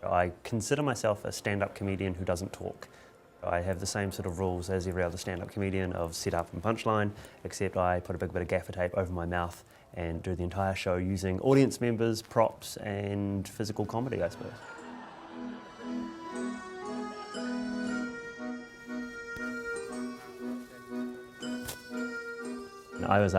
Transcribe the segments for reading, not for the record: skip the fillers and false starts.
I consider myself a stand-up comedian who doesn't talk. I have the same sort of rules as every other stand-up comedian of set-up and punchline, except I put a big bit of gaffer tape over my mouth and do the entire show using audience members, props and physical comedy, I suppose. I was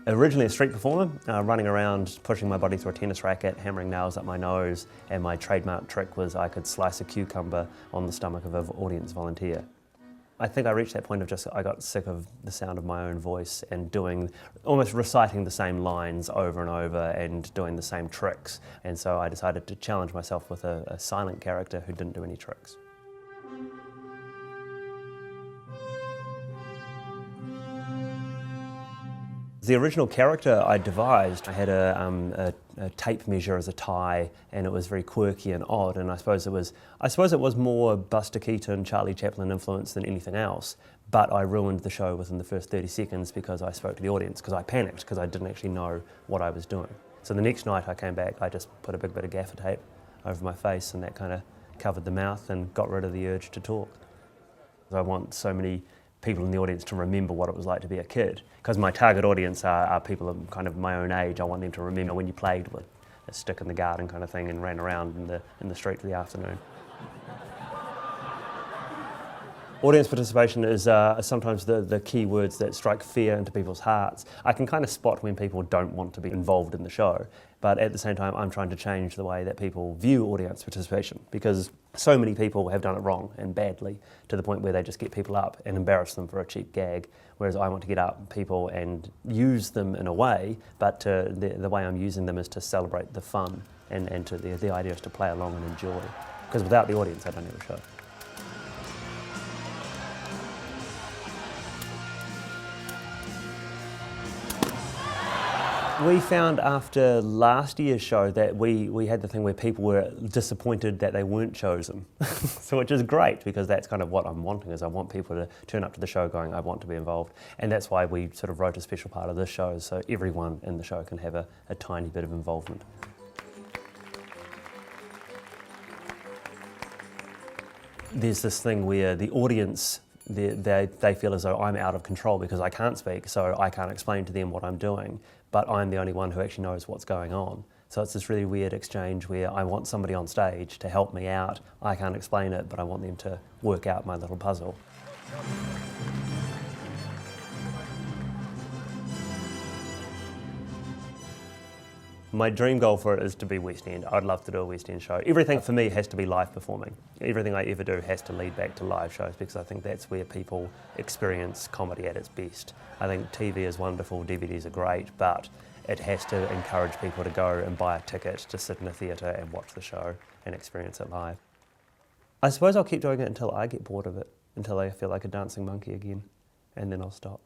originally a street performer, running around, pushing my body through a tennis racket, hammering nails up my nose, and my trademark trick was I could slice a cucumber on the stomach of an audience volunteer. I think I reached that point of I got sick of the sound of my own voice and almost reciting the same lines over and over and doing the same tricks. And so I decided to challenge myself with a silent character who didn't do any tricks. The original character I devised, I had a tape measure as a tie, and it was very quirky and odd. And I suppose it was more Buster Keaton, Charlie Chaplin influence than anything else. But I ruined the show within the first 30 seconds because I spoke to the audience, because I panicked, because I didn't actually know what I was doing. So the next night I came back, I just put a big bit of gaffer tape over my face, and that kind of covered the mouth and got rid of the urge to talk. I want so many people in the audience to remember what it was like to be a kid. Because my target audience are people of kind of my own age. I want them to remember when you played with a stick in the garden kind of thing and ran around in the street for the afternoon. Audience participation is sometimes the key words that strike fear into people's hearts. I can kind of spot when people don't want to be involved in the show, but at the same time I'm trying to change the way that people view audience participation, because so many people have done it wrong and badly to the point where they just get people up and embarrass them for a cheap gag, whereas I want to get up people and use them in a way, but the way I'm using them is to celebrate the fun and the idea is to play along and enjoy, because without the audience I don't have a show. We found after last year's show that we had the thing where people were disappointed that they weren't chosen. So which is great, because that's kind of what I'm wanting, is I want people to turn up to the show going, I want to be involved. And that's why we sort of wrote a special part of this show, so everyone in the show can have a tiny bit of involvement. There's this thing where the audience, they feel as though I'm out of control because I can't speak, so I can't explain to them what I'm doing, but I'm the only one who actually knows what's going on. So it's this really weird exchange where I want somebody on stage to help me out. I can't explain it, but I want them to work out my little puzzle. My dream goal for it is to be West End. I'd love to do a West End show. Everything for me has to be live performing. Everything I ever do has to lead back to live shows, because I think that's where people experience comedy at its best. I think TV is wonderful, DVDs are great, but it has to encourage people to go and buy a ticket to sit in a theatre and watch the show and experience it live. I suppose I'll keep doing it until I get bored of it, until I feel like a dancing monkey again, and then I'll stop.